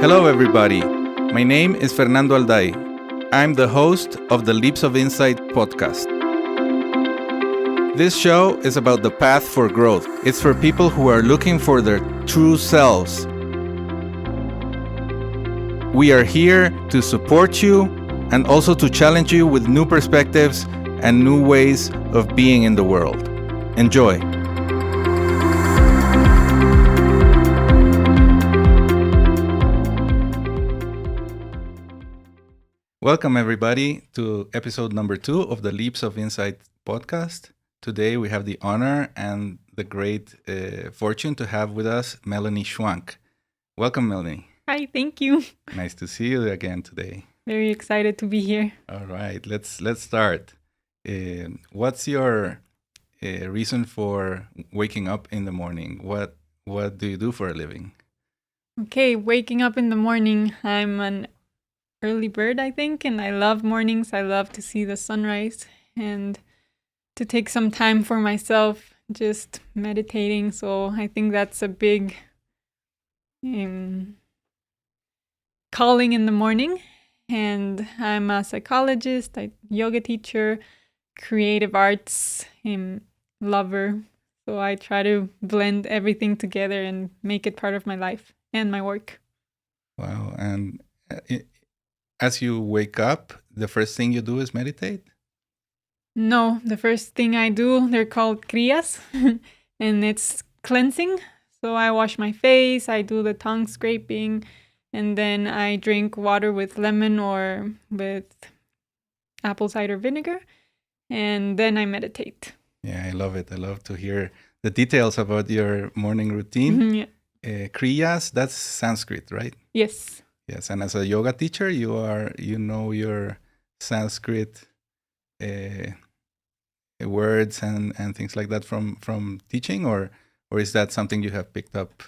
Hello, everybody. My name is Fernando Alday. I'm the host of the Leaps of Insight podcast. This show is about the path for growth. It's for people who are looking for their true selves. We are here to support you and also to challenge you with new perspectives and new ways of being in the world. Enjoy. Welcome, everybody, to episode number 2 of the Leaps of Insight podcast. Today, we have the honor and the great fortune to have with us Melanie Schwank. Welcome, Melanie. Hi, thank you. Nice to see you again today. Very excited to be here. All right, let's start. What's your reason for waking up in the morning? What do you do for a living? Okay, waking up in the morning. I'm an early bird, I think, and I love mornings. I love to see the sunrise and to take some time for myself, just meditating. So I think that's a big calling in the morning. And I'm a psychologist, a yoga teacher, creative arts lover. So I try to blend everything together and make it part of my life and my work. Wow. And as you wake up, the first thing you do is meditate? No, the first thing I do, they're called kriyas, and it's cleansing. So I wash my face, I do the tongue scraping, and then I drink water with lemon or with apple cider vinegar, and then I meditate. Yeah, I love it. I love to hear the details about your morning routine. Yeah. Kriyas, that's Sanskrit, right? Yes. Yes, and as a yoga teacher, you know your Sanskrit words and things like that from teaching, or is that something you have picked up?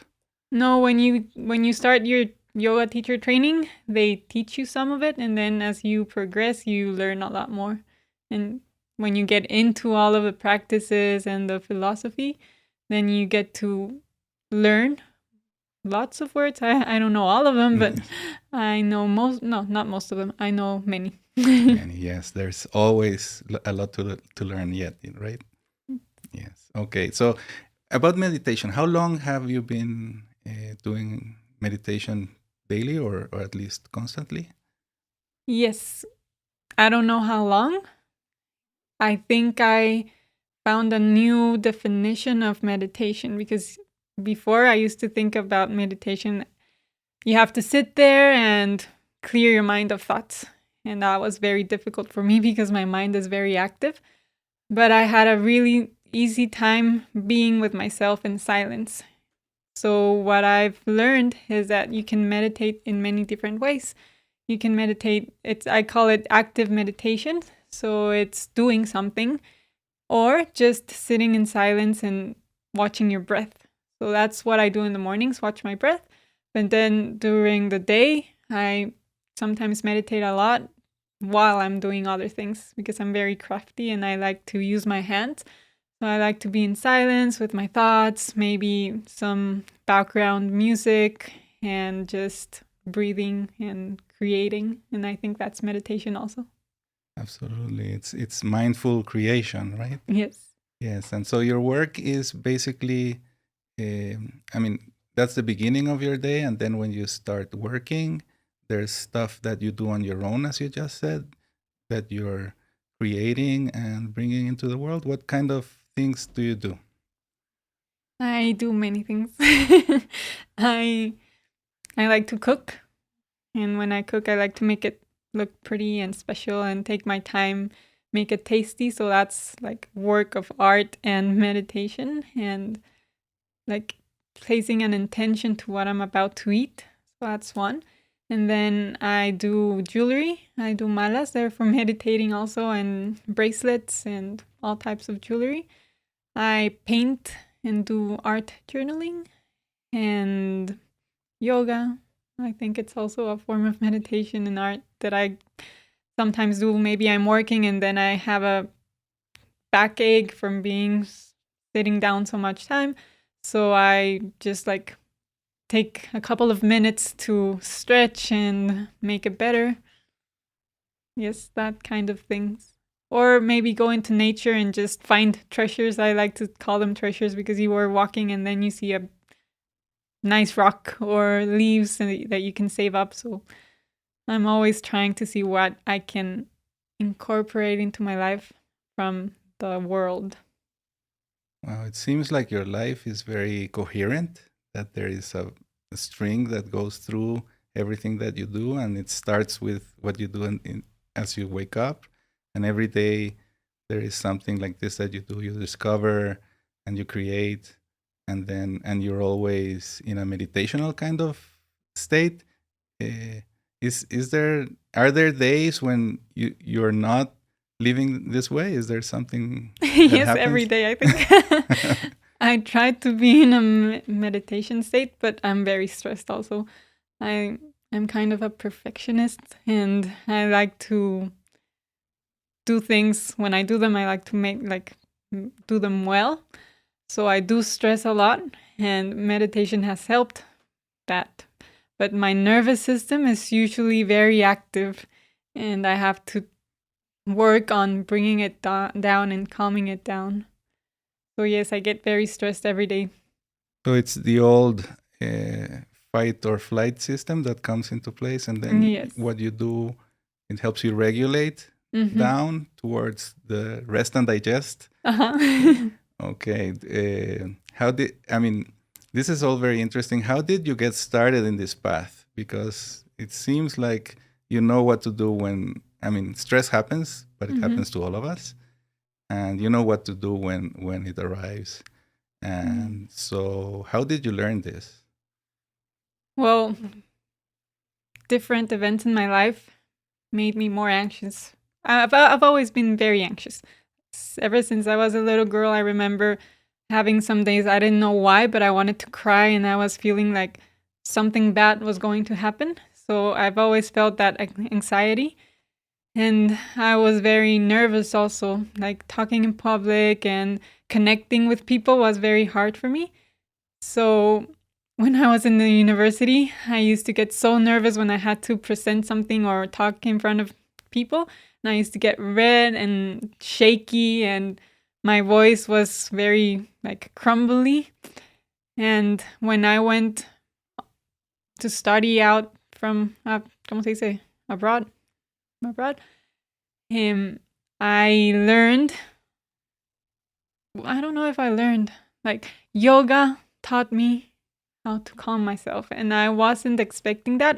No, when you start your yoga teacher training, they teach you some of it, and then as you progress, you learn a lot more. And when you get into all of the practices and the philosophy, then you get to learn lots of words. I don't know all of them, but I know not most of them. I know many. Many, yes. There's always a lot to learn yet, right? Yes. Okay. So about meditation, how long have you been doing meditation daily or at least constantly? Yes. I don't know how long. I think I found a new definition of meditation because before I used to think about meditation, you have to sit there and clear your mind of thoughts. And that was very difficult for me because my mind is very active. But I had a really easy time being with myself in silence. So what I've learned is that you can meditate in many different ways. You can meditate, I call it active meditation. So it's doing something or just sitting in silence and watching your breath. So that's what I do in the mornings, watch my breath. But then during the day, I sometimes meditate a lot while I'm doing other things because I'm very crafty and I like to use my hands. So I like to be in silence with my thoughts, maybe some background music and just breathing and creating. And I think that's meditation also. Absolutely. It's mindful creation, right? Yes. Yes. And so your work is basically, that's the beginning of your day. And then when you start working, there's stuff that you do on your own, as you just said, that you're creating and bringing into the world. What kind of things do you do? I do many things. I like to cook. And when I cook, I like to make it look pretty and special and take my time, make it tasty. So that's like work of art and meditation and like placing an intention to what I'm about to eat. So that's one. And then I do jewelry. I do malas. They're for meditating also, and bracelets and all types of jewelry. I paint and do art journaling and yoga. I think it's also a form of meditation and art that I sometimes do. Maybe I'm working and then I have a backache from sitting down so much time. So I just like take a couple of minutes to stretch and make it better. Yes, that kind of things. Or maybe go into nature and just find treasures. I like to call them treasures because you are walking and then you see a nice rock or leaves that you can save up. So I'm always trying to see what I can incorporate into my life from the world. Wow, it seems like your life is very coherent, that there is a string that goes through everything that you do, and it starts with what you do as you wake up. And every day there is something like this that you do, you discover and you create, and you're always in a meditational kind of state. Uh, are there days when you're not living this way? Is there something that Yes, every happens? day, I think. I try to be in a meditation state, but I'm very stressed also. I'm kind of a perfectionist, and I like to do things. When I do them, I like to do them well. So I do stress a lot, and meditation has helped that. But my nervous system is usually very active, and I have to work on bringing it down and calming it down. So yes, I get very stressed every day. So it's the old fight or flight system that comes into place, and then Yes. what you do, it helps you regulate Mhm. down towards the rest and digest. Uh-huh. Okay. This is all very interesting. How did you get started in this path? Because it seems like you know what to do stress happens, but it happens to all of us. And you know what to do when it arrives. And so how did you learn this? Well, different events in my life made me more anxious. I've always been very anxious. Ever since I was a little girl, I remember having some days I didn't know why, but I wanted to cry and I was feeling like something bad was going to happen. So I've always felt that anxiety. And I was very nervous also, like talking in public and connecting with people was very hard for me. So when I was in the university, I used to get so nervous when I had to present something or talk in front of people. And I used to get red and shaky, and my voice was very like crumbly. And when I went to study out from, ¿cómo se dice? Abroad, I learned, I don't know if I learned, like yoga taught me how to calm myself. And I wasn't expecting that.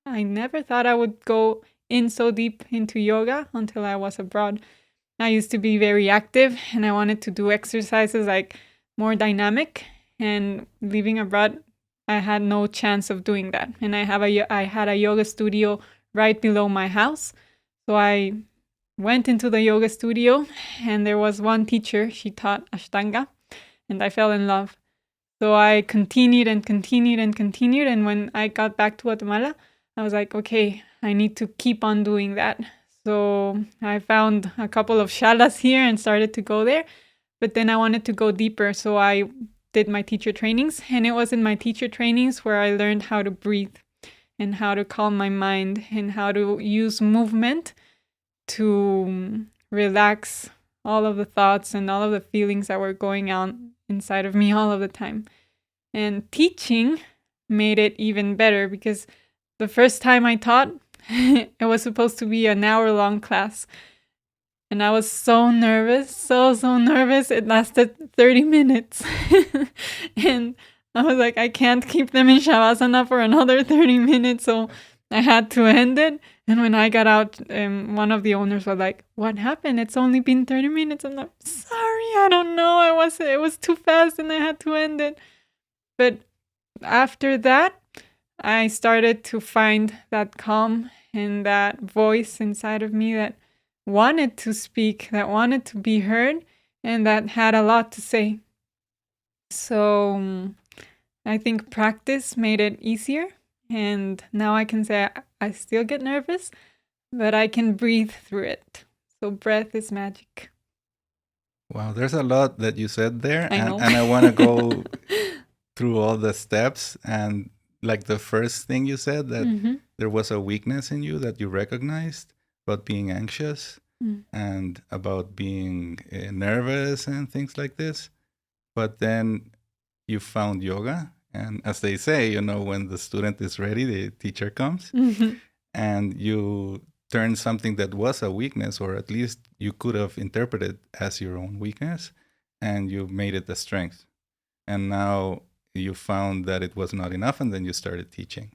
I never thought I would go in so deep into yoga until I was abroad. I used to be very active and I wanted to do exercises like more dynamic. And living abroad, I had no chance of doing that. And I had a yoga studio right below my house. So I went into the yoga studio and there was one teacher, she taught Ashtanga, and I fell in love. So I continued and continued and continued. And when I got back to Guatemala, I was like, okay, I need to keep on doing that. So I found a couple of shalas here and started to go there. But then I wanted to go deeper. So I did my teacher trainings. And it was in my teacher trainings where I learned how to breathe and how to calm my mind and how to use movement to relax all of the thoughts and all of the feelings that were going on inside of me all of the time. And teaching made it even better because the first time I taught, it was supposed to be an hour-long class. And I was so nervous, so nervous. It lasted 30 minutes. And I was like, I can't keep them in Shavasana for another 30 minutes. So I had to end it. And when I got out, one of the owners was like, what happened? It's only been 30 minutes. I'm like, sorry, I don't know. It was too fast and I had to end it. But after that, I started to find that calm and that voice inside of me that wanted to speak, that wanted to be heard, and that had a lot to say. So I think practice made it easier. And now I can say I still get nervous, but I can breathe through it. So breath is magic. Wow, there's a lot that you said there, I know. and I want to go through all the steps, and like the first thing you said, that there was a weakness in you that you recognized about being anxious and about being nervous and things like this. But then you found yoga, and as they say, when the student is ready, the teacher comes, and you turned something that was a weakness, or at least you could have interpreted as your own weakness, and you made it a strength. And now you found that it was not enough, and then you started teaching.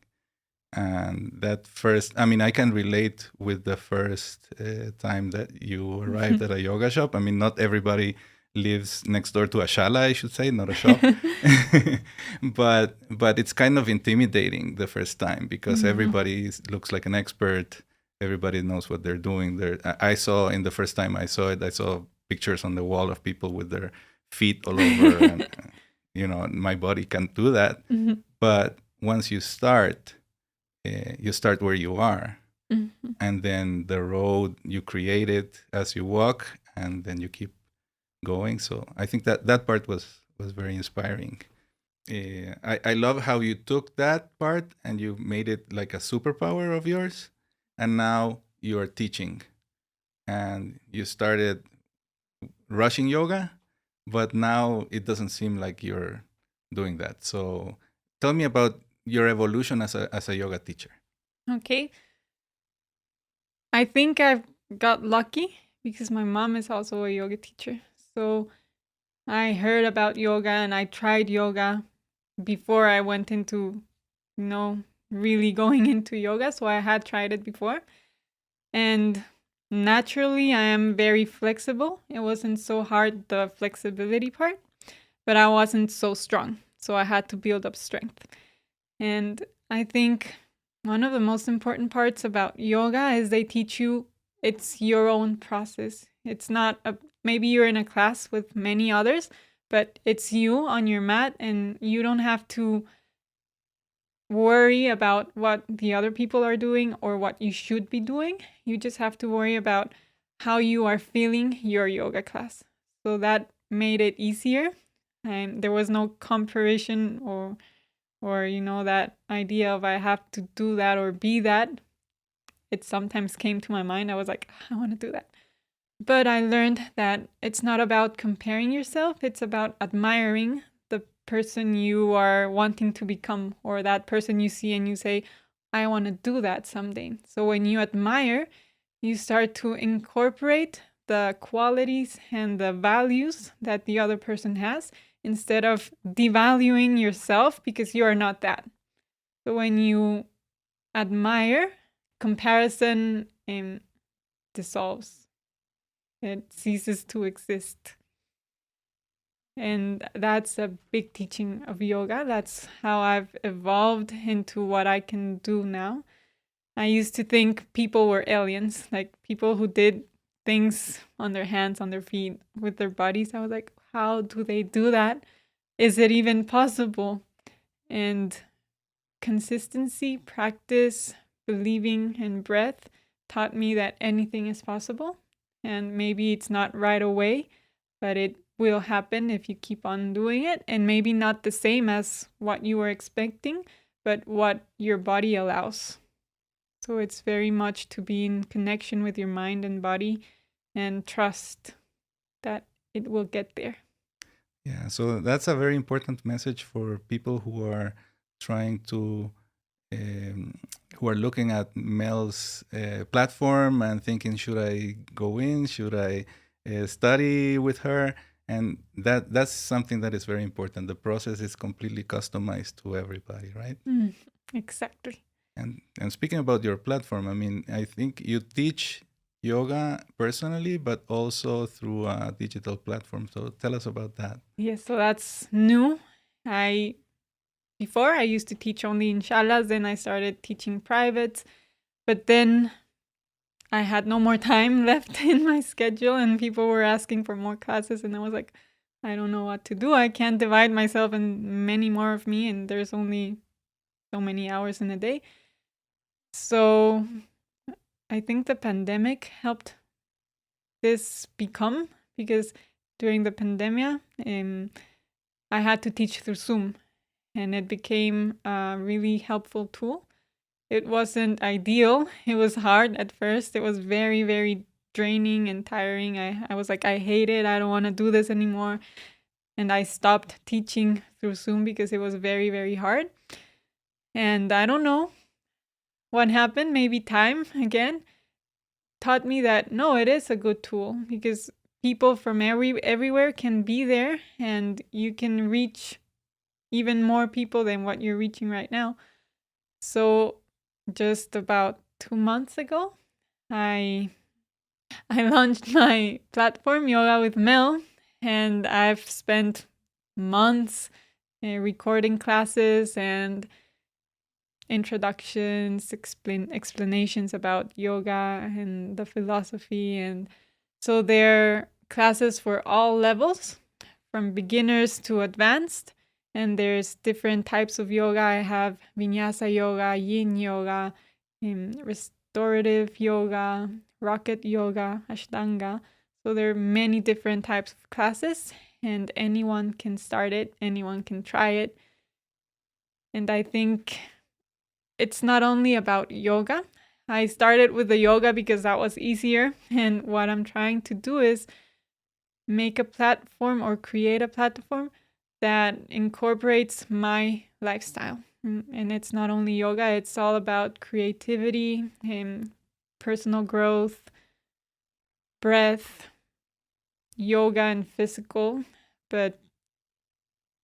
And that first, I mean, I can relate with the first time that you arrived at a yoga shop. I mean, not everybody lives next door to a shala, I should say, not a shop. but it's kind of intimidating the first time, because everybody looks like an expert. Everybody knows what they're doing. I saw, in the first time I saw it, I saw pictures on the wall of people with their feet all over. And, my body can't do that. But once you start where you are. And then the road you create it as you walk, and then you keep going. So I think that part was very inspiring. I love how you took that part and you made it like a superpower of yours, and now you are teaching, and you started rushing yoga, but now it doesn't seem like you're doing that. So tell me about your evolution as a yoga teacher. Okay. I think I've got lucky because my mom is also a yoga teacher. So I heard about yoga and I tried yoga before I went into, really going into yoga. So I had tried it before. And naturally, I am very flexible. It wasn't so hard, the flexibility part, but I wasn't so strong. So I had to build up strength. And I think one of the most important parts about yoga is they teach you it's your own process. It's not maybe you're in a class with many others, but it's you on your mat, and you don't have to worry about what the other people are doing or what you should be doing. You just have to worry about how you are feeling your yoga class. So that made it easier, and there was no comparison or that idea of I have to do that or be that. It sometimes came to my mind. I was like, I want to do that. But I learned that it's not about comparing yourself. It's about admiring the person you are wanting to become, or that person you see and you say, I want to do that someday. So when you admire, you start to incorporate the qualities and the values that the other person has, instead of devaluing yourself because you are not that. So when you admire, comparison dissolves. It ceases to exist. And that's a big teaching of yoga. That's how I've evolved into what I can do now. I used to think people were aliens, like people who did things on their hands, on their feet, with their bodies. I was like, how do they do that? Is it even possible? And consistency, practice, believing, and breath taught me that anything is possible. And maybe it's not right away, but it will happen if you keep on doing it. And maybe not the same as what you were expecting, but what your body allows. So it's very much to be in connection with your mind and body and trust that it will get there. Yeah, so that's a very important message for people who are trying to, who are looking at Mel's platform and thinking, should I go in? Should I study with her? And that's something that is very important. The process is completely customized to everybody, right? Exactly. And speaking about your platform, I mean, I think you teach yoga personally, but also through a digital platform. So tell us about that. Yes, so that's new. Before I used to teach only in shalas, then I started teaching private, but then I had no more time left in my schedule and people were asking for more classes, and I was like, I don't know what to do. I can't divide myself in many more of me, and there's only so many hours in a day. So I think the pandemic helped this become, because during the pandemic, I had to teach through Zoom. and it became a really helpful tool. It wasn't ideal. It was hard at first. It was very, very draining and tiring. I was like, I hate it. I don't want to do this anymore. And I stopped teaching through Zoom because it was very, very hard. And I don't know what happened. Maybe time again taught me that no, it is a good tool because people from everywhere can be there, and you can reach even more people than what you're reaching right now. So just about 2 months ago, I launched my platform, Yoga with Mel, and I've spent months recording classes and introductions, explanations about yoga and the philosophy. And so they're classes for all levels, from beginners to advanced. And there's different types of yoga. I have vinyasa yoga, yin yoga, restorative yoga, rocket yoga, ashtanga. So there are many different types of classes, and anyone can start it, anyone can try it. And I think it's not only about yoga. I started with the yoga because that was easier. And what I'm trying to do is make a platform or create a platform that incorporates my lifestyle. And it's not only yoga, it's all about creativity and personal growth, breath, yoga and physical, but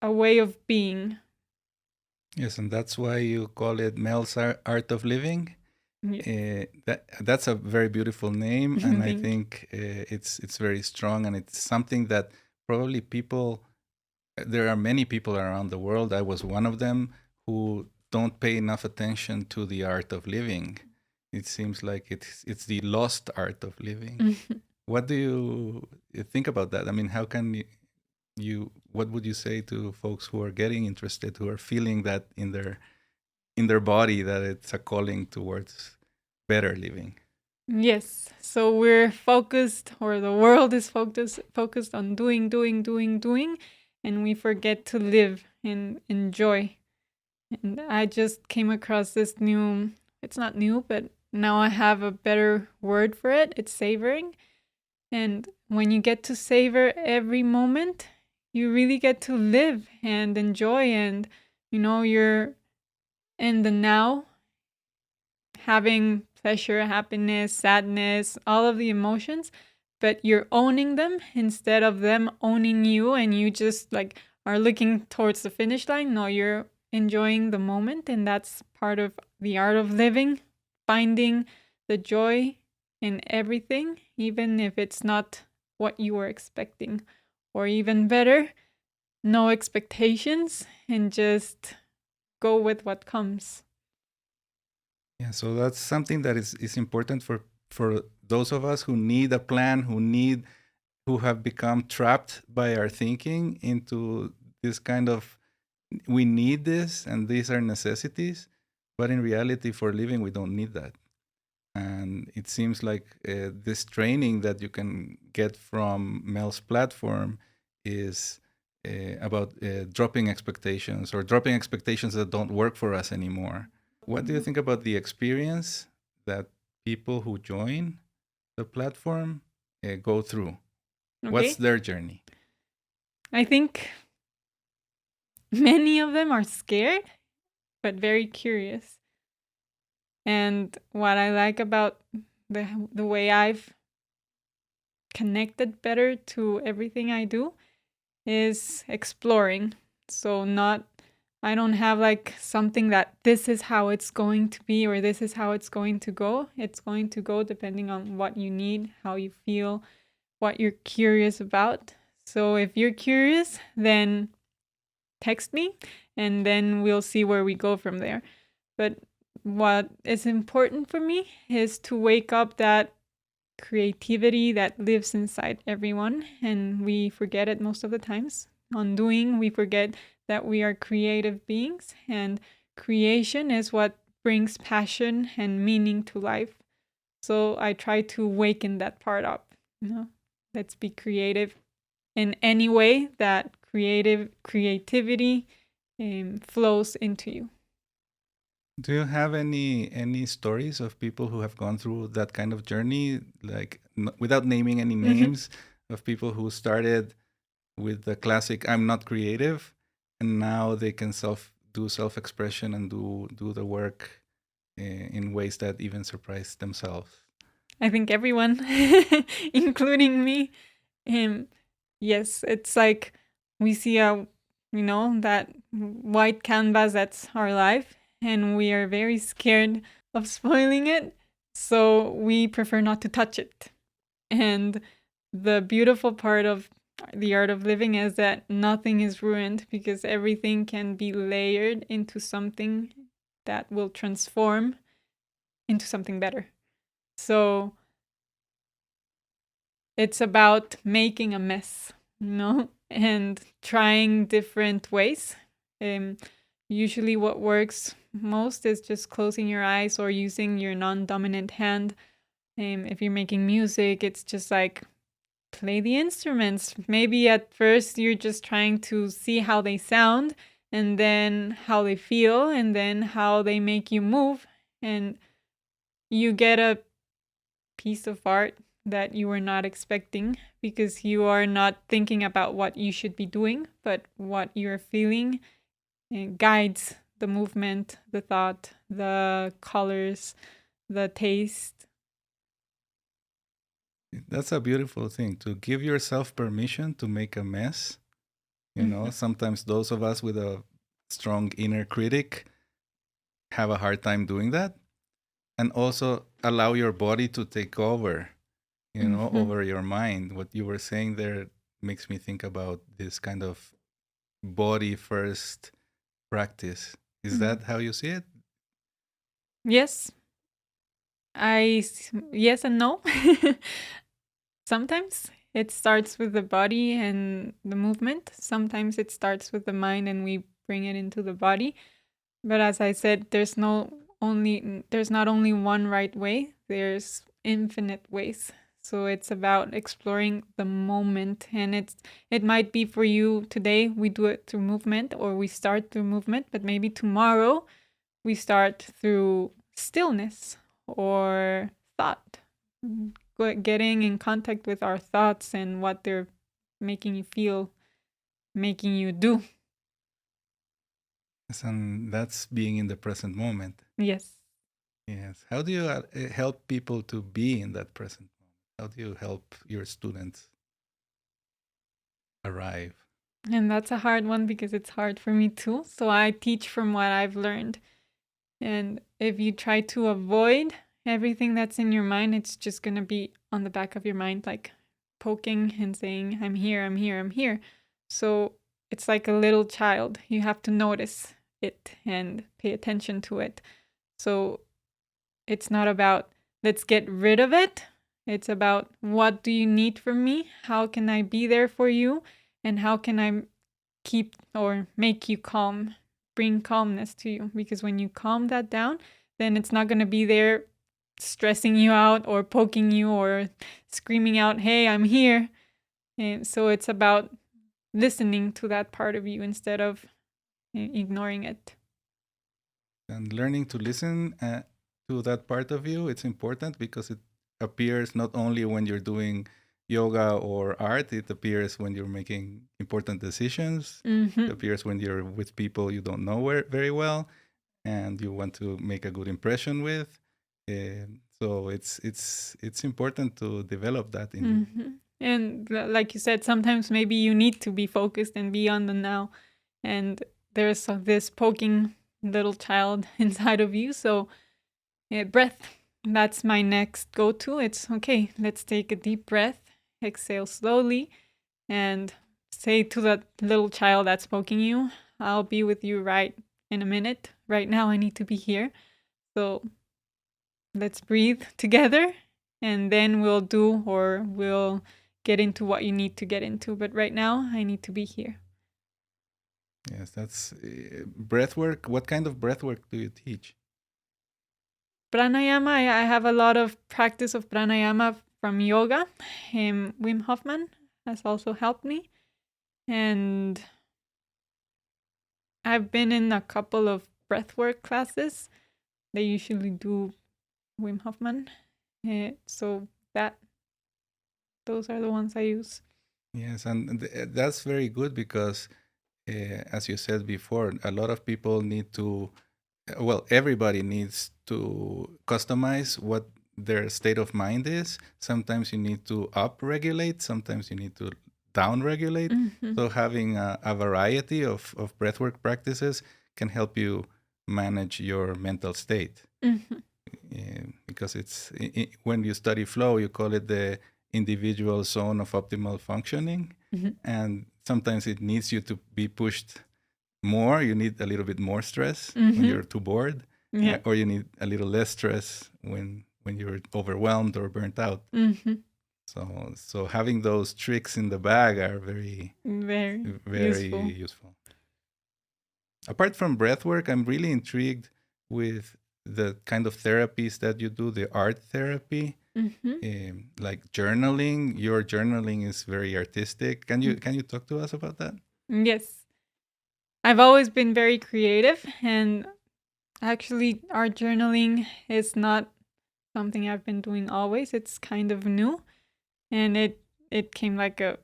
a way of being. Yes, and that's why you call it Mel's Art of Living. Yeah. That's a very beautiful name, and I Thank you. think it's very strong, and it's something that probably people. There are many people around the world. I was one of them who don't pay enough attention to the art of living. It seems like it's the lost art of living. What do you think about that? I mean, how can what would you say to folks who are getting interested, who are feeling that in their body, that it's a calling towards better living? Yes. So we're focused, or the world is focused on doing, doing, doing, doing, and we forget to live and enjoy. And I just came across this new, it's not new, but now I have a better word for it. It's savoring. And when you get to savor every moment, you really get to live and enjoy, and you're in the now, having pleasure, happiness, sadness, all of the emotions, but you're owning them instead of them owning you, and you just like are looking towards the finish line. No, you're enjoying the moment, and that's part of the art of living, finding the joy in everything, even if it's not what you were expecting. Or even better, no expectations and just go with what comes. Yeah, so that's something that is important for those of us who need a plan, who have become trapped by our thinking into this kind of, we need this and these are necessities, but in reality for living we don't need that. And it seems like this training that you can get from Mel's platform is about dropping expectations, or dropping expectations that don't work for us anymore. What do you think about the experience that people who join the platform go through? What's Okay. their journey? I think many of them are scared, but very curious. And what I like about the way I've connected better to everything I do is exploring. So I don't have like something that this is how it's going to be or this is how it's going to go. It's going to go depending on what you need, how you feel, what you're curious about. So if you're curious, then text me and then we'll see where we go from there. But what is important for me is to wake up that creativity that lives inside everyone, and we forget it most of the times. On doing, we forget that we are creative beings, and creation is what brings passion and meaning to life. So I try to waken that part up. Let's be creative in any way that creativity flows into you. Do you have any stories of people who have gone through that kind of journey, like without naming any Mhm. names, of people who started with the classic "I'm not creative," and now they can self expression and do the work in ways that even surprise themselves? I think everyone, including me. Yes, it's like we see that white canvas that's our life, and we are very scared of spoiling it, so we prefer not to touch it. And the beautiful part of the art of living is that nothing is ruined because everything can be layered into something that will transform into something better. So it's about making a mess, and trying different ways. Usually, what works most is just closing your eyes or using your non dominant hand. If you're making music, it's just like play the instruments. Maybe at first you're just trying to see how they sound, and then how they feel, and then how they make you move. And you get a piece of art that you were not expecting because you are not thinking about what you should be doing, but what you're feeling guides the movement, the thought, the colors, the taste. That's a beautiful thing, to give yourself permission to make a mess. Sometimes those of us with a strong inner critic have a hard time doing that. And also allow your body to take over, over your mind. What you were saying there makes me think about this kind of body first practice. Is that how you see it? Yes. Yes and no. Sometimes it starts with the body and the movement. Sometimes it starts with the mind and we bring it into the body. But as I said, there's not only one right way. There's infinite ways. So it's about exploring the moment, and it might be for you today we do it through movement, or we start through movement, but maybe tomorrow we start through stillness or thought, getting in contact with our thoughts and what they're making you feel, making you do. Yes, and that's being in the present moment. Yes. Yes. How do you help people to be in that present moment? How do you help your students arrive? And that's a hard one because it's hard for me too. So I teach from what I've learned. And if you try to avoid everything that's in your mind, it's just going to be on the back of your mind, like poking and saying, I'm here, I'm here, I'm here. So it's like a little child. You have to notice it and pay attention to it. So it's not about let's get rid of it. It's about what do you need from me? How can I be there for you? And how can I keep or make you calm, bring calmness to you? Because when you calm that down, then it's not going to be there stressing you out or poking you or screaming out, hey, I'm here. And so it's about listening to that part of you instead of ignoring it. And learning to listen to that part of you, it's important because it appears not only when you're doing yoga or art, it appears when you're making important decisions. It appears when you're with people you don't know very well and you want to make a good impression with. So it's important to develop that in you. And like you said, sometimes maybe you need to be focused and be on the now. And there's this poking little child inside of you. So breath, that's my next go-to. It's okay, let's take a deep breath, exhale slowly, and say to that little child that's poking you, I'll be with you right in a minute. Right now I need to be here. So let's breathe together, and then we'll get into what you need to get into. But right now I need to be here. Yes, that's breath work. What kind of breath work do you teach? Pranayama, I have a lot of practice of pranayama from yoga. Wim Hofman has also helped me. And I've been in a couple of breathwork classes. They usually do Wim Hofman. So that those are the ones I use. Yes, and that's very good because, as you said before, a lot of people need to, well, everybody needs to customize what their state of mind is. Sometimes you need to up regulate, sometimes you need to down regulate. Mm-hmm. So, having a variety of breathwork practices can help you manage your mental state. Mm-hmm. Because when you study flow, you call it the individual zone of optimal functioning. Mm-hmm. And sometimes it needs you to be pushed more. You need a little bit more stress when Mm-hmm. you're too bored, Yeah. or you need a little less stress when you're overwhelmed or burnt out. Mm-hmm. So having those tricks in the bag are very Very useful. useful. Apart from breath work, I'm really intrigued with the kind of therapies that you do, the art therapy, Mm-hmm. like journaling. Your journaling is very artistic. Can you talk to us about that? Yes. I've always been very creative, and actually, art journaling is not something I've been doing always. It's kind of new, and it came like a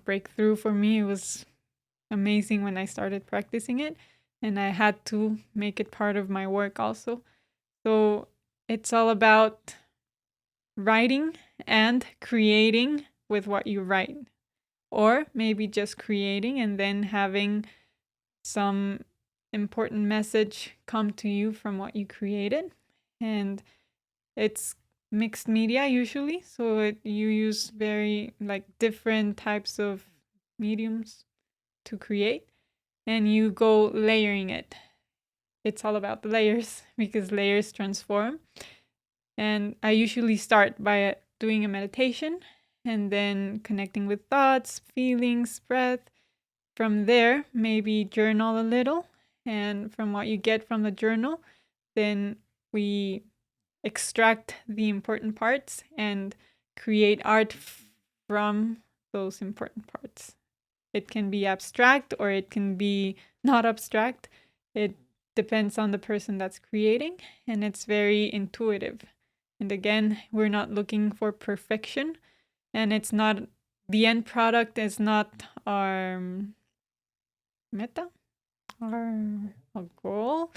breakthrough for me. It was amazing when I started practicing it, and I had to make it part of my work also. So it's all about writing and creating with what you write, or maybe just creating and then having some important message come to you from what you created. And it's mixed media usually, so you use very like different types of mediums to create, and you go layering it. It's all about the layers because layers transform. And I usually start by doing a meditation and then connecting with thoughts, feelings, breath. From there, maybe journal a little. And from what you get from the journal, then we extract the important parts and create art from those important parts. It can be abstract or it can be not abstract. It depends on the person that's creating, and it's very intuitive. And again, we're not looking for perfection, and it's not the end product is not our meta, our goal.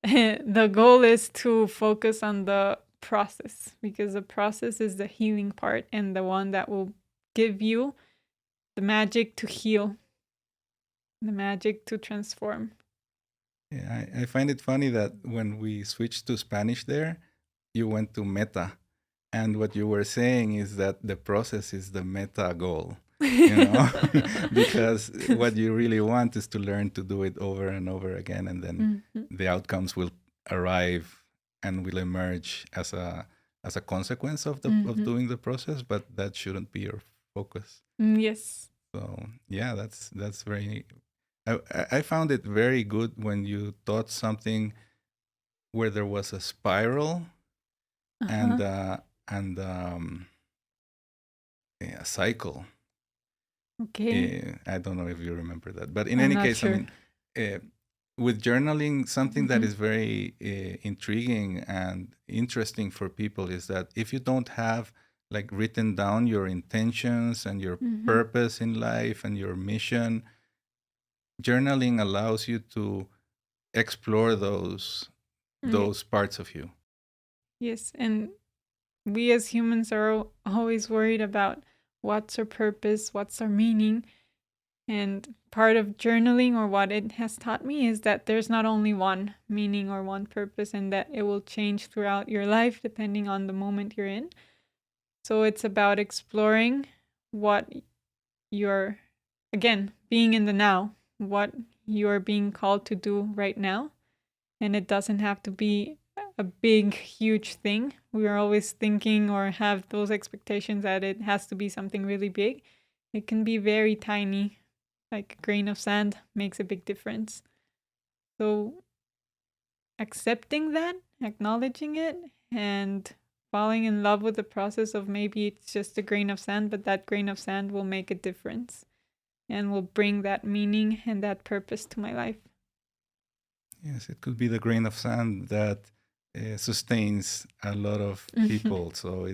The goal is to focus on the process because the process is the healing part and the one that will give you the magic to heal, the magic to transform. Yeah, I find it funny that when we switched to Spanish there, you went to meta. And what you were saying is that the process is the meta goal, because what you really want is to learn to do it over and over again, and then the outcomes will arrive and will emerge as a consequence of of doing the process. But that shouldn't be your focus. Yes. So yeah, that's very. I found it very good when you taught something where there was a spiral and and a cycle. Okay. I don't know if you remember that, but in I'm any not case, sure. I mean, with journaling, something that is very intriguing and interesting for people is that if you don't have like written down your intentions and your purpose in life and your mission, journaling allows you to explore those parts of you. Yes, and we as humans are always worried about what's our purpose, what's our meaning. And part of journaling, or what it has taught me, is that there's not only one meaning or one purpose, and that it will change throughout your life depending on the moment you're in. So it's about exploring what you're, again, being in the now, what you're being called to do right now. And it doesn't have to be a big, huge thing. We are always thinking or have those expectations that it has to be something really big. It can be very tiny, like a grain of sand makes a big difference. So accepting that, acknowledging it, and falling in love with the process of maybe it's just a grain of sand, but that grain of sand will make a difference. and will bring that meaning and that purpose to my life. Yes, it could be the grain of sand that sustains a lot of people. So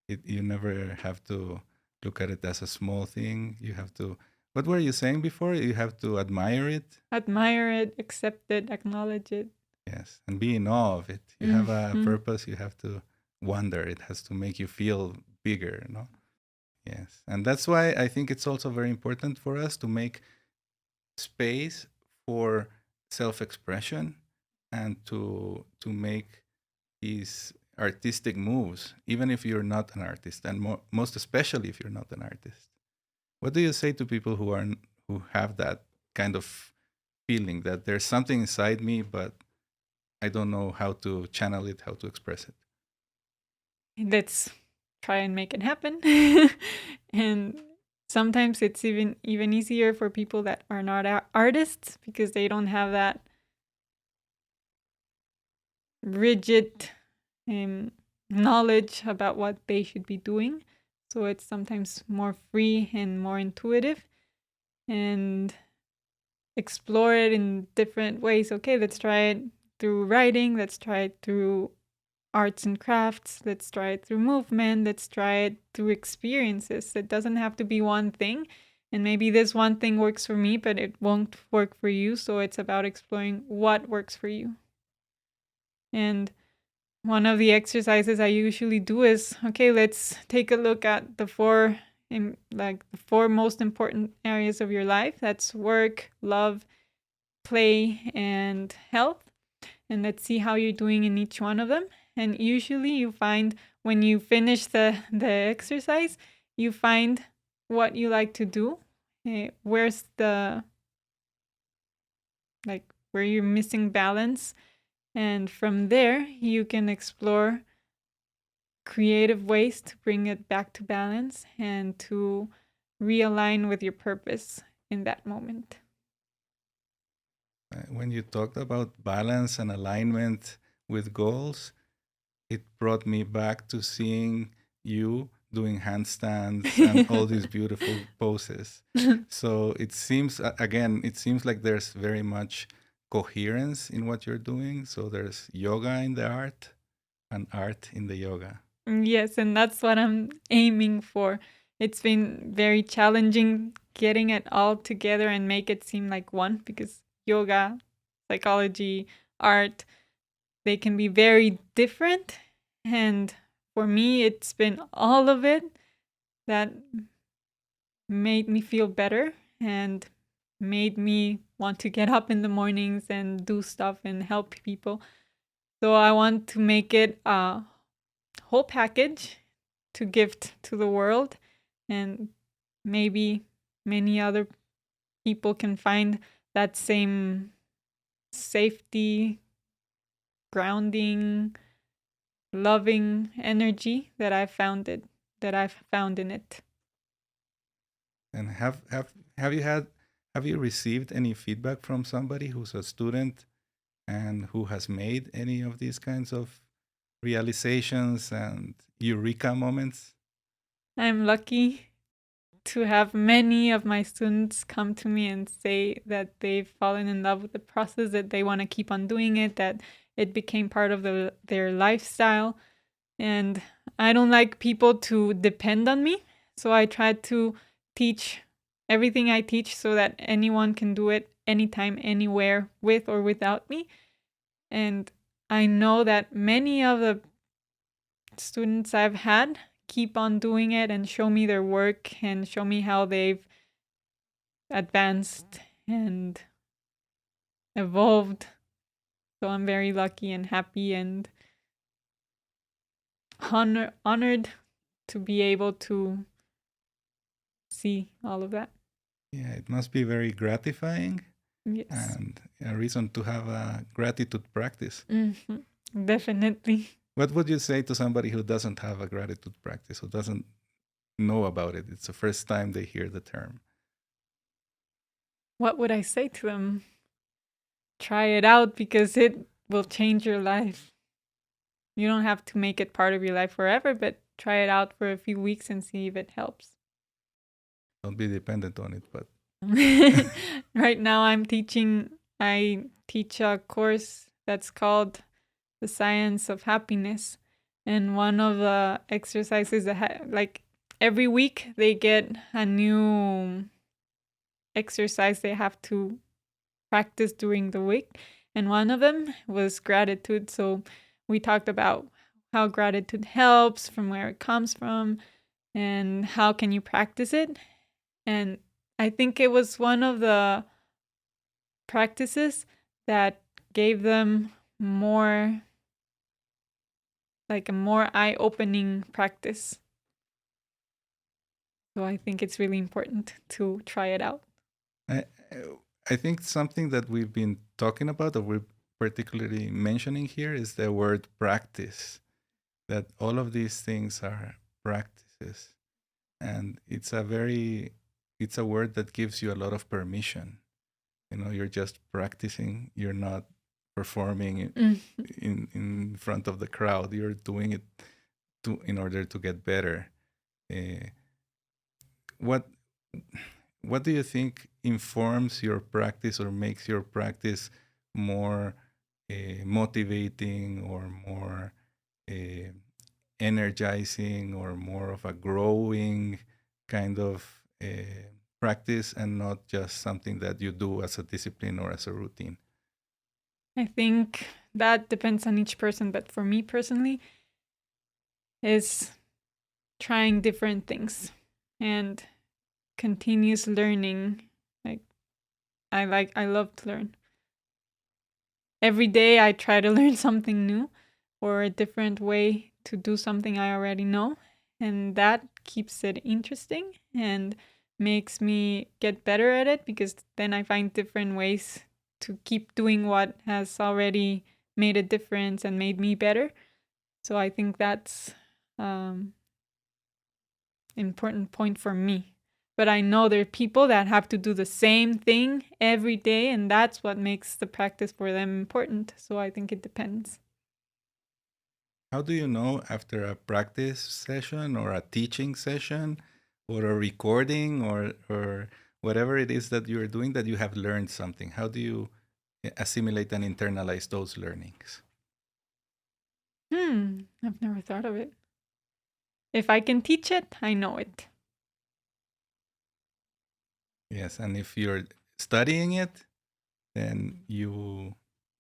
you never have to look at it as a small thing. You have to. What were you saying before? You have to admire it. Admire it, accept it, acknowledge it. Yes, and be in awe of it. You have a Mhm. purpose. You have to wonder. It has to make you feel bigger. No. Yes, and that's why I think it's also very important for us to make space for self-expression and to make these artistic moves, even if you're not an artist, and most especially if you're not an artist. What do you say to people who have that kind of feeling that there's something inside me, but I don't know how to channel it, how to express it? Let's try and make it happen. And sometimes it's even easier for people that are not artists because they don't have that rigid knowledge about what they should be doing. So it's sometimes more free and more intuitive, and explore it in different ways. Okay, let's try it through writing, let's try it through arts and crafts, let's try it through movement, let's try it through experiences. It doesn't have to be one thing. And maybe this one thing works for me, but it won't work for you. So it's about exploring what works for you. And one of the exercises I usually do is, okay, let's take a look at the four most important areas of your life. That's work, love, play, and health. And let's see how you're doing in each one of them. And usually you find when you finish the exercise, you find what you like to do. Where's the where you're missing balance. And from there, you can explore creative ways to bring it back to balance and to realign with your purpose in that moment. When you talked about balance and alignment with goals, it brought me back to seeing you doing handstands and all these beautiful poses. So it seems, again, it seems like there's very much coherence in what you're doing. So there's yoga in the art and art in the yoga. Yes, and that's what I'm aiming for. It's been very challenging getting it all together and make it seem like one, because yoga, psychology, art, they can be very different. And for me, it's been all of it that made me feel better and made me want to get up in the mornings and do stuff and help people. So I want to make it a whole package to gift to the world, and maybe many other people can find that same safety, grounding, loving energy that I've found in it. And have you received any feedback from somebody who's a student and who has made any of these kinds of realizations and eureka moments? I'm lucky to have many of my students come to me and say that they've fallen in love with the process, that they want to keep on doing it, that it became part of their lifestyle. And I don't like people to depend on me. So I try to teach everything I teach so that anyone can do it anytime, anywhere, with or without me. And I know that many of the students I've had keep on doing it and show me their work and show me how they've advanced and evolved. So I'm very lucky and happy and honored to be able to see all of that. Yeah, it must be very gratifying Yes. and a reason to have a gratitude practice. Mm-hmm. Definitely. What would you say to somebody who doesn't have a gratitude practice, who doesn't know about it? It's the first time they hear the term. What would I say to them? Try it out because it will change your life. You don't have to make it part of your life forever, but try it out for a few weeks and see if it helps. Don't be dependent on it, but Right now I teach a course that's called The Science of Happiness. And one of the exercises like every week they get a new exercise they have to practice during the week. And one of them was gratitude. So we talked about how gratitude helps, from where it comes from, and how can you practice it. And I think it was one of the practices that gave them more, like a more eye-opening practice. So I think it's really important to try it out. I, I think something that we've been talking about, or we're particularly mentioning here, is the word practice. That all of these things are practices, and it's a word that gives you a lot of permission. You're just practicing. You're not performing in front of the crowd. You're doing it in order to get better. Uh, what what do you think informs your practice or makes your practice more motivating, or more uh, energizing, or more of a growing kind of practice, and not just something that you do as a discipline or as a routine? I think that depends on each person, but for me personally, is trying different things and continuous learning. I love to learn. Every day I try to learn something new or a different way to do something I already know, and that keeps it interesting and makes me get better at it, because then I find different ways to keep doing what has already made a difference and made me better. So I think that's important point for me. But I know there are people that have to do the same thing every day, and that's what makes the practice for them important. So I think it depends. How do you know after a practice session, or a teaching session, or a recording, or whatever it is that you're doing, that you have learned something? How do you assimilate and internalize those learnings? I've never thought of it. If I can teach it, I know it. Yes, and if you're studying it, then you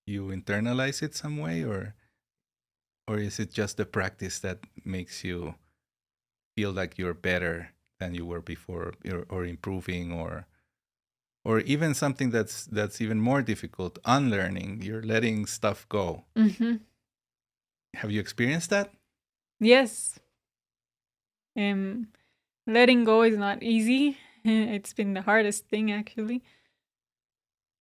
internalize it some way, or is it just the practice that makes you feel like you're better than you were before, or improving, or even something that's even more difficult, unlearning? You're letting stuff go. Mm-hmm. Have you experienced that? Yes. Letting go is not easy. It's been the hardest thing, actually.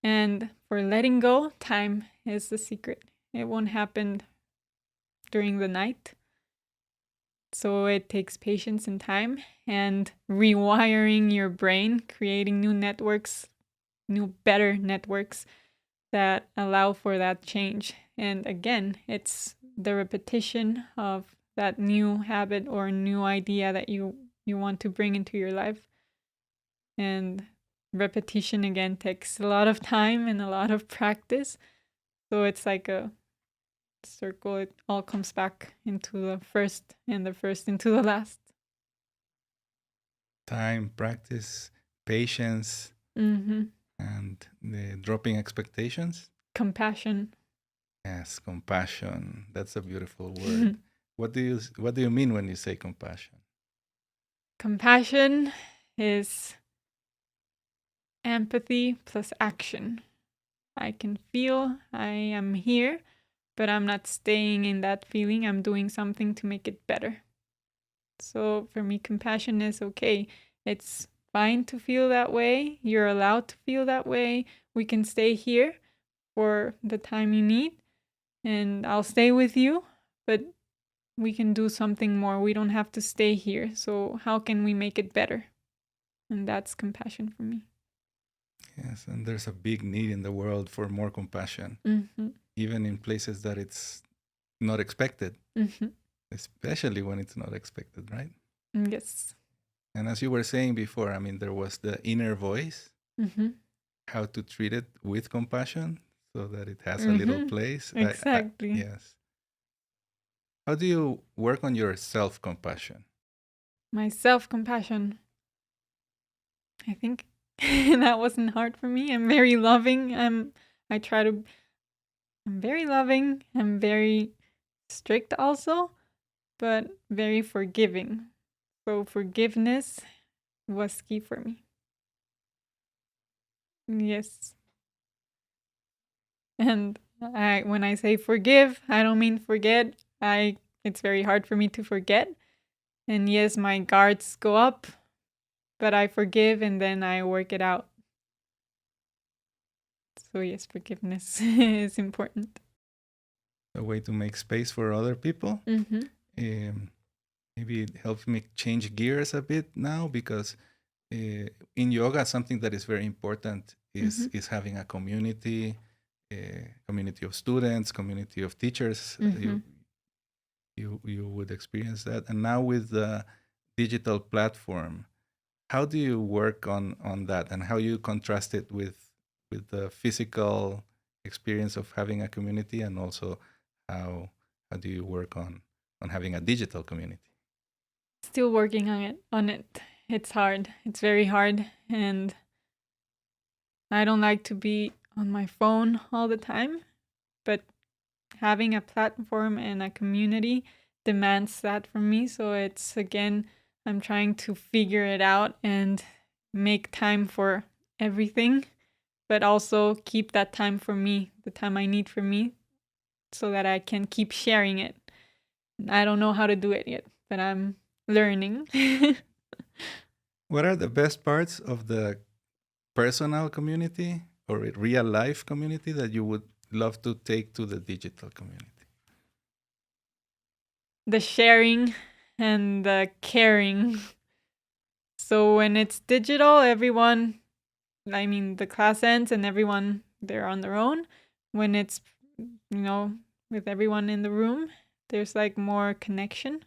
And for letting go, time is the secret. It won't happen during the night. So it takes patience and time, and rewiring your brain, creating new networks, new, better networks that allow for that change. And again, it's the repetition of that new habit or new idea that you want to bring into your life. And repetition, again, takes a lot of time and a lot of practice. So it's like a circle. It all comes back into the first, and the first into the last. Time, practice, patience, Mm-hmm. and the dropping expectations. Compassion. Yes, compassion. That's a beautiful word. What do you mean when you say compassion? Compassion is empathy plus action. I can feel I am here, but I'm not staying in that feeling. I'm doing something to make it better. So for me, compassion is okay. It's fine to feel that way. You're allowed to feel that way. We can stay here for the time you need, and I'll stay with you, but we can do something more. We don't have to stay here. So how can we make it better? And that's compassion for me. Yes, and there's a big need in the world for more compassion, Mm-hmm. even in places that it's not expected, Mm-hmm. especially when it's not expected, right? Yes. And as you were saying before, I mean, there was the inner voice Mm-hmm. how to treat it with compassion so that it has a little Mm-hmm. place. Exactly. Yes. How do you work on your self compassion? My self-compassion. I think that wasn't hard for me. I'm very loving. I try to I'm very loving. I'm very strict also, but very forgiving. So forgiveness was key for me. Yes. And when I say forgive, I don't mean forget. It's very hard for me to forget. And yes, my guards go up, but I forgive and then I work it out. So yes, forgiveness is important. A way to make space for other people. Mm-hmm. Um, Maybe it helps me change gears a bit now because in yoga, something that is very important Mm-hmm. is having a community, community of students, community of teachers. Mm-hmm. You would experience that, and now with the digital platform, how do you work on that, and how you contrast it with the physical experience of having a community, and also how do you work on having a digital community? Still working on it. It's hard. It's very hard. And I don't like to be on my phone all the time. But having a platform and a community demands that from me. So it's again, I'm trying to figure it out and make time for everything, but also keep that time for me, the time I need for me, so that I can keep sharing it. I don't know how to do it yet, but I'm learning. What are the best parts of the personal community or a real life community that you would love to take to the digital community? The sharing and the caring. So when it's digital, the class ends and everyone, they're on their own. When it's, with everyone in the room, there's like more connection.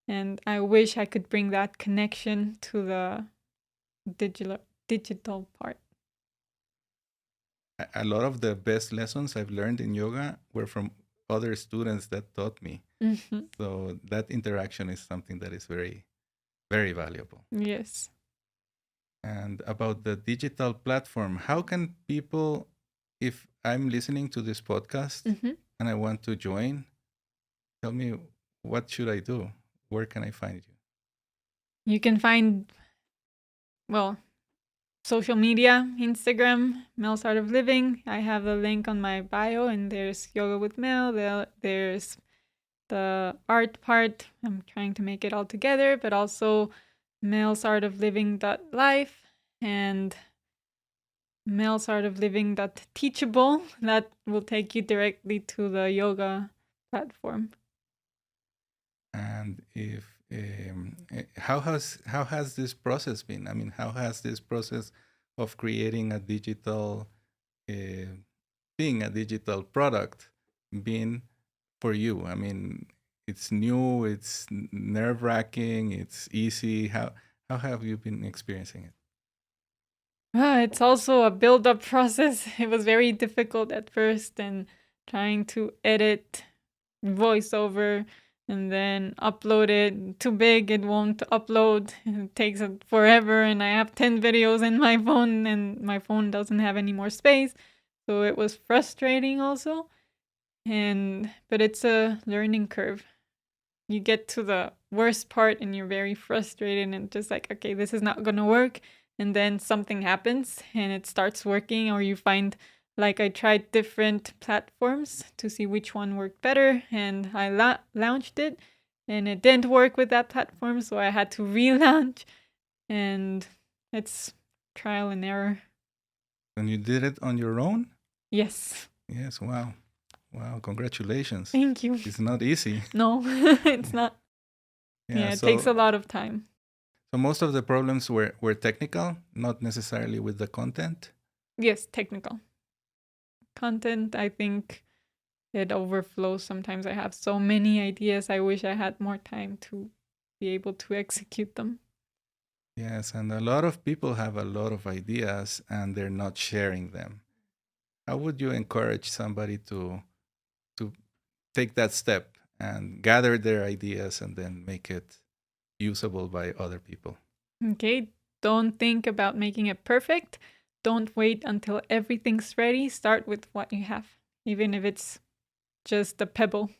And I wish I could bring that connection to the digital part. A lot of the best lessons I've learned in yoga were from other students that taught me. Mm-hmm. So that interaction is something that is very, very valuable. Yes. And about the digital platform, how can people, if I'm listening to this podcast Mm-hmm. and I want to join, tell me what should I do? Where can I find you? You can find, well, social media, Instagram, Mel's Art of Living. I have the link on my bio, and there's Yoga with Mel. There's the art part. I'm trying to make it all together, but also Mel's Art of Living.life and Mel's Art of Living.teachable. That will take you directly to the yoga platform. And if how has this process been? I mean, how has this process of creating a digital, uh, being a digital product, been for you? I mean, it's new, it's nerve wracking, it's easy. How have you been experiencing it? It's also a build up process. It was very difficult at first, and trying to edit voiceover and then upload it. Too big, it won't upload. It takes forever, and I have 10 videos in my phone, and my phone doesn't have any more space. So it was frustrating also. But it's a learning curve. You get to the worst part and you're very frustrated and just like, okay, this is not gonna work. And then something happens and it starts working, or you find, like, I tried different platforms to see which one worked better, and I launched it and it didn't work with that platform, so I had to relaunch, and it's trial and error. And you did it on your own? Yes. Yes. Wow. Wow. Congratulations. Thank you. It's not easy. No, it's not. Yeah, it takes a lot of time. So most of the problems were technical, not necessarily with the content. Yes, technical. Content, I think it overflows. Sometimes I have so many ideas. I wish I had more time to be able to execute them. Yes, and a lot of people have a lot of ideas and they're not sharing them. How would you encourage somebody to take that step and gather their ideas and then make it usable by other people? Okay, don't think about making it perfect. Don't wait until everything's ready. Start with what you have, even if it's just a pebble.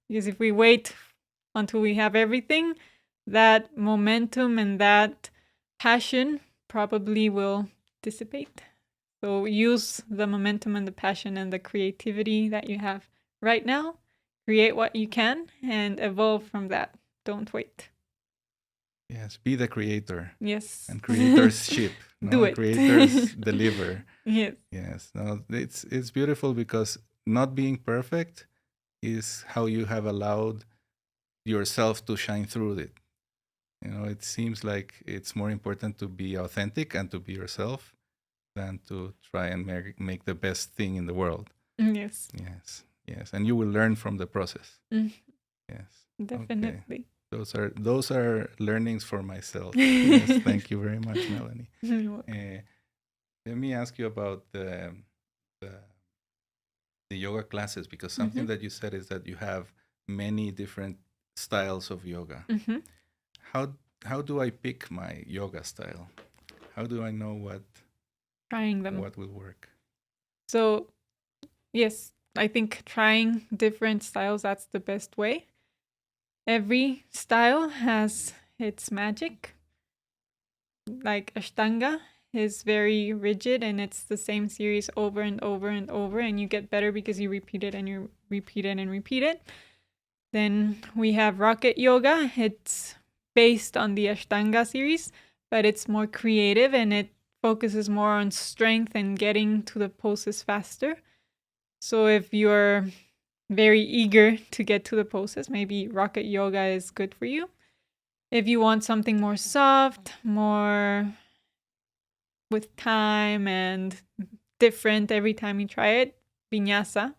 Because if we wait until we have everything, that momentum and that passion probably will dissipate. So use the momentum and the passion and the creativity that you have right now. Create what you can and evolve from that. Don't wait. Yes, be the creator. Yes. And creators ship, Do no? it. Creators deliver. Yes. Yes, no, it's beautiful because not being perfect is how you have allowed yourself to shine through it. You know, it seems like it's more important to be authentic and to be yourself than to try and make the best thing in the world. Yes. Yes, yes, and you will learn from the process. Mm, Yes, definitely. those are learnings for myself. Yes, thank you very much, Melanie. You're welcome. Let me ask you about the, the yoga classes because something Mhm. that you said is that you have many different styles of yoga. Mhm. How how do I pick my yoga style? How do I know Trying them. what will work? So, yes, I think trying different styles, that's the best way. Every style has its magic. Like Ashtanga is very rigid and it's the same series over and over and over, and you get better because you repeat it and you repeat it and repeat it. Then we have Rocket Yoga. It's based on the Ashtanga series, but it's more creative and it focuses more on strength and getting to the poses faster. So if you're very eager to get to the poses, maybe Rocket Yoga is good for you. If you want something more soft, more with time and different every time you try it, Vinyasa.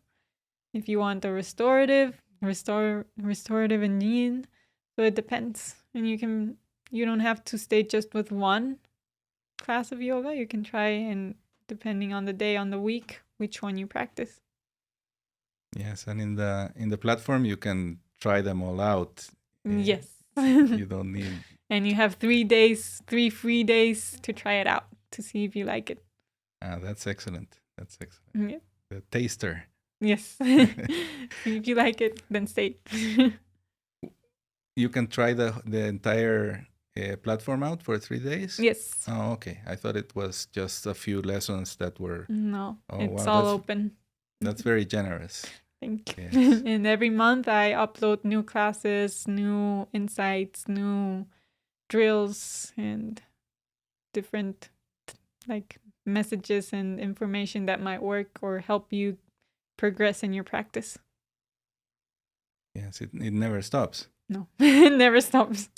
If you want a restorative and yin. So it depends. And you don't have to stay just with one class of yoga. You can try and depending on the day, on the week, which one you practice. Yes, and in the platform you can try them all out. Yes. You don't need. And you have 3 free days to try it out to see if you like it. That's excellent. That's excellent. Yeah. The taster. Yes. If you like it, then stay. You can try the entire platform out for 3 days. Yes. Oh, okay. I thought it was just a few lessons that were. No, Oh, it's wow, all open. That's very generous. Thank you. Yes. And every month I upload new classes, new insights, new drills, and different like messages and information that might work or help you progress in your practice. Yes, it never stops. No, it never stops.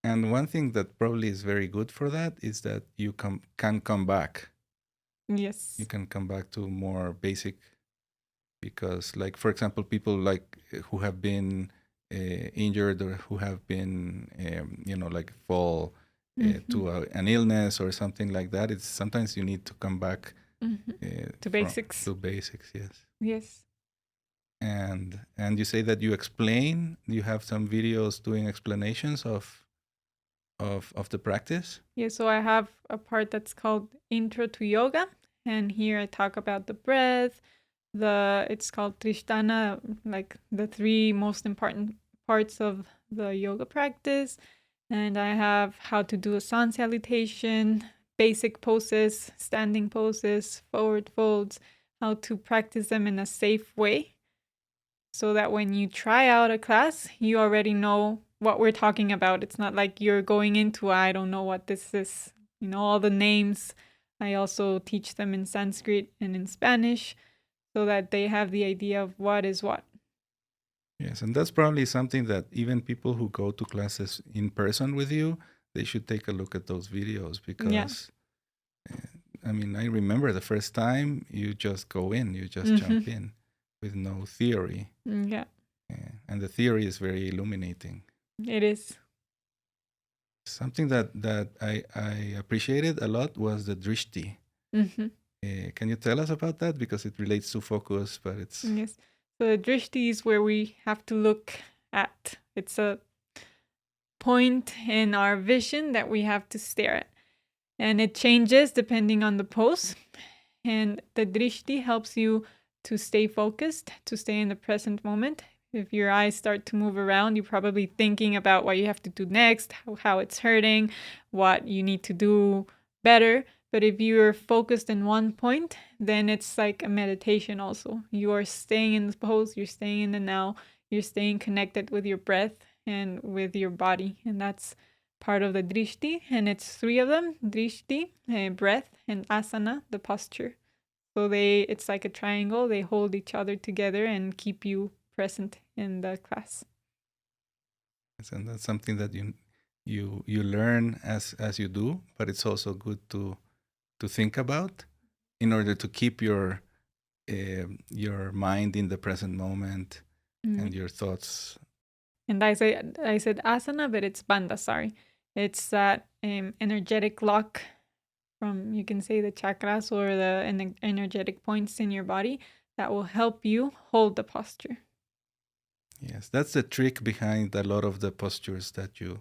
And one thing that probably is very good for that is that you can come back. Yes. You can come back to more basic, because, like, for example, people like who have been injured or who have been, like fall to an illness or something like that. It's sometimes you need to come back to basics. To basics, yes. Yes. And you say that you explain. You have some videos doing explanations of the practice. Yeah, so I have a part that's called Intro to Yoga, and here I talk about the breath. It's called Trishtana, like the 3 most important parts of the yoga practice. And I have how to do a sun salutation, basic poses, standing poses, forward folds, how to practice them in a safe way, so that when you try out a class, you already know what we're talking about. It's not like you're going into, I don't know what this is. All the names. I also teach them in Sanskrit and in Spanish so that they have the idea of what is what. Yes, and that's probably something that even people who go to classes in person with you, they should take a look at those videos because, I mean, I remember the first time you just go in, you just jump in with no theory. Yeah. And the theory is very illuminating. It is. Something that I appreciated a lot was the drishti. Mm-hmm. Can you tell us about that? Because it relates to focus, but it's Yes. So the drishti is where we have to look at. It's a point in our vision that we have to stare at. And it changes depending on the pose. And the drishti helps you to stay focused, to stay in the present moment. If your eyes start to move around, you're probably thinking about what you have to do next, how it's hurting, what you need to do better. But if you're focused in one point, then it's like a meditation also. You are staying in the pose, you're staying in the now, you're staying connected with your breath and with your body. And that's part of the drishti. And it's three of them: drishti, breath, and asana, the posture. So it's like a triangle. They hold each other together and keep you present in the class. and that's something that you learn as you do, but it's also good to think about in order to keep your mind in the present moment and your thoughts. And I said asana, but it's bandha. Sorry, it's that energetic lock from, you can say, the chakras or the energetic points in your body that will help you hold the posture. Yes, that's the trick behind a lot of the postures that you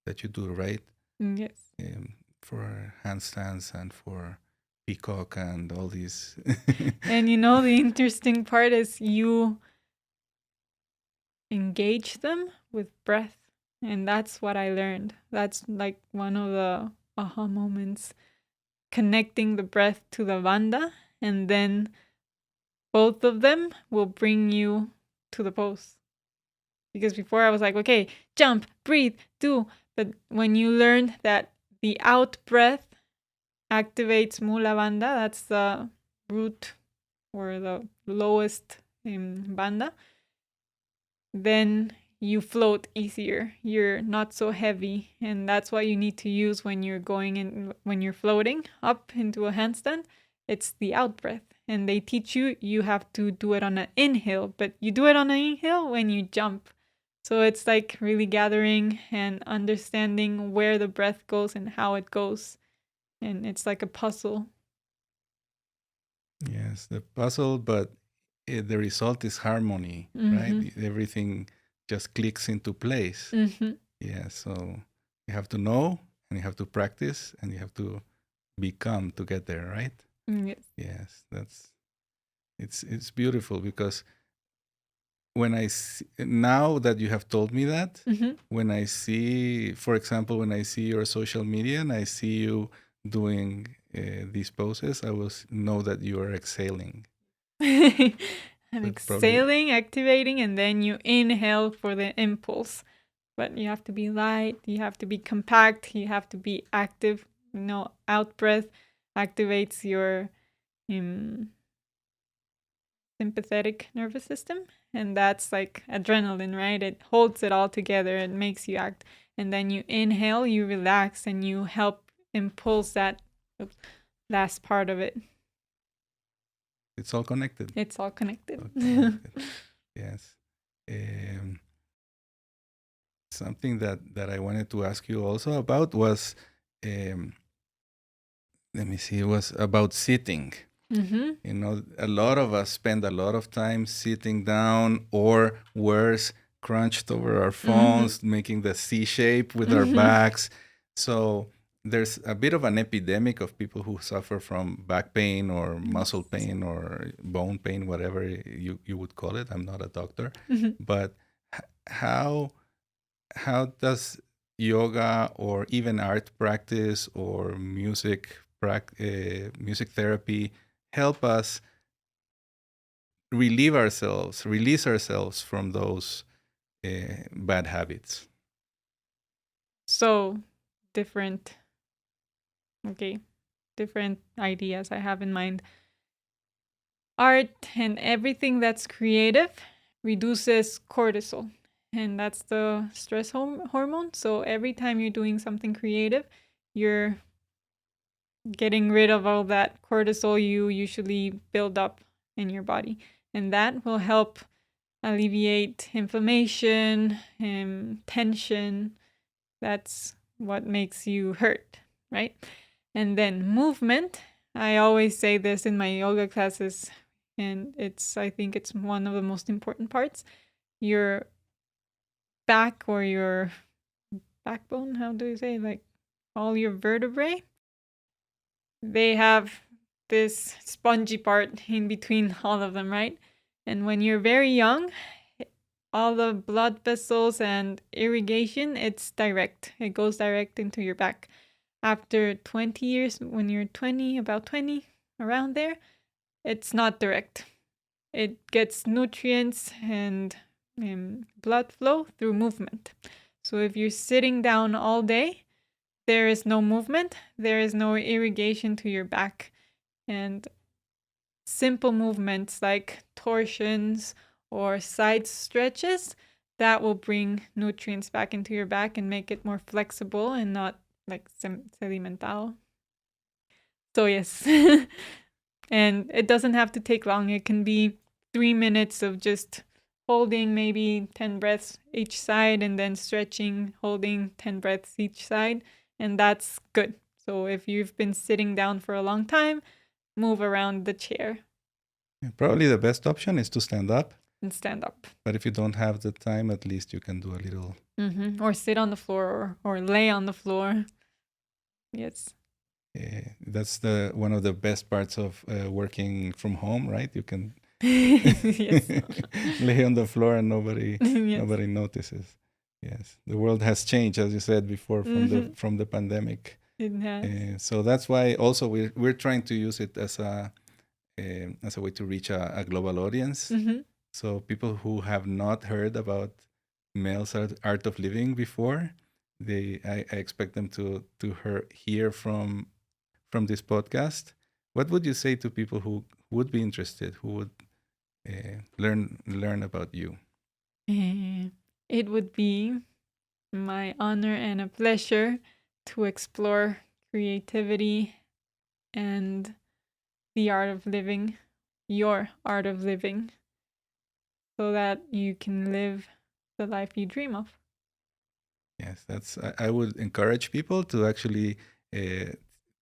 do, right? Yes. For handstands and for peacock and all these. And the interesting part is you engage them with breath. And that's what I learned. That's like one of the aha moments, connecting the breath to the bandha, and then both of them will bring you to the pose. Because before I was like, okay, jump, breathe, do. But when you learn that the out breath activates Mula Bandha, that's the root or the lowest bandha, then you float easier. You're not so heavy. And that's what you need to use when you're when you're floating up into a handstand. It's the out breath. And they teach you have to do it on an inhale, but you do it on an inhale when you jump. So it's like really gathering and understanding where the breath goes and how it goes. And it's like a puzzle. Yes, the puzzle, but the result is harmony, right? Everything just clicks into place. Yeah, so you have to know and you have to practice and you have to become to get there, right? Yes, it's beautiful because when I see, now that you have told me that, when I see, for example, when I see your social media and I see you doing these poses, I will know that you are exhaling. I'm exhaling, activating, and then you inhale for the impulse. But you have to be light, you have to be compact, you have to be active. Out breath activates your sympathetic nervous system, and that's like adrenaline, right? It holds it all together, it makes you act. And then you inhale, you relax, and you help impulse that last part of it. It's all connected. It's all connected. Yes. Something that I wanted to ask you also about was, let me see, it was about sitting. A lot of us spend a lot of time sitting down, or worse, crunched over our phones, making the C shape with our backs. So there's a bit of an epidemic of people who suffer from back pain or muscle pain or bone pain, whatever you would call it. I'm not a doctor. But how does yoga or even art practice or music therapy help us release ourselves from those bad habits? So different ideas I have in mind. Art and everything that's creative reduces cortisol, and that's the stress hormone. So every time you're doing something creative, you're getting rid of all that cortisol you usually build up in your body, and that will help alleviate inflammation and tension. That's what makes you hurt, right? And then movement. I always say this in my yoga classes, and I think it's one of the most important parts. Your back or your backbone, how do you say, like all your vertebrae, they have this spongy part in between all of them, right? And when you're very young, all the blood vessels and irrigation, it's direct. It goes direct into your back. After 20 years, when you're 20, about 20, around there, it's not direct. It gets nutrients and blood flow through movement. So if you're sitting down all day, there is no movement, there is no irrigation to your back. And simple movements like torsions or side stretches, that will bring nutrients back into your back and make it more flexible and not like sedimentado. So yes. And it doesn't have to take long. It can be 3 minutes of just holding maybe 10 breaths each side and then stretching, holding 10 breaths each side. And that's good. So if you've been sitting down for a long time, move around the chair. Probably the best option is to stand up. And stand up. But if you don't have the time, at least you can do a little. Or sit on the floor or lay on the floor. Yes. That's one of the best parts of working from home, right? You can lay on the floor and nobody notices. Yes, the world has changed, as you said before, from the pandemic. It has. So that's why also we're trying to use it as a way to reach a global audience. So people who have not heard about Mel's Art of Living before, I expect them to hear from this podcast. What would you say to people who would be interested, who would learn about you? It would be my honor and a pleasure to explore creativity and the art of living, your art of living, so that you can live the life you dream of. Yes, I would encourage people to actually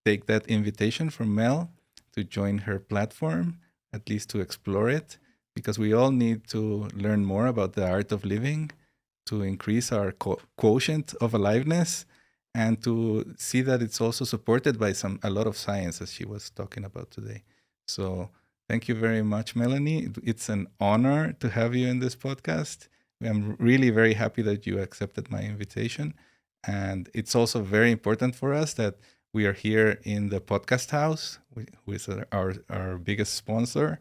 take that invitation from Mel to join her platform, at least to explore it, because we all need to learn more about the art of living to increase our quotient of aliveness and to see that it's also supported by a lot of science, as she was talking about today. So thank you very much, Melanie. It's an honor to have you in this podcast. I'm really very happy that you accepted my invitation. And it's also very important for us that we are here in the podcast house, who is our biggest sponsor.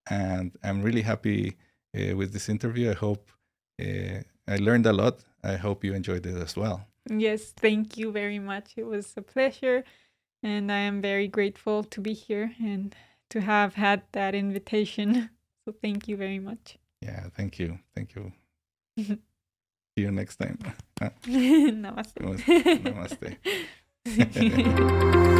And I'm really happy with this interview. I hope I learned a lot. I hope you enjoyed it as well. Yes, thank you very much. It was a pleasure. And I am very grateful to be here and to have had that invitation. So thank you very much. Yeah, thank you. Thank you. See you next time. Namaste. Namaste.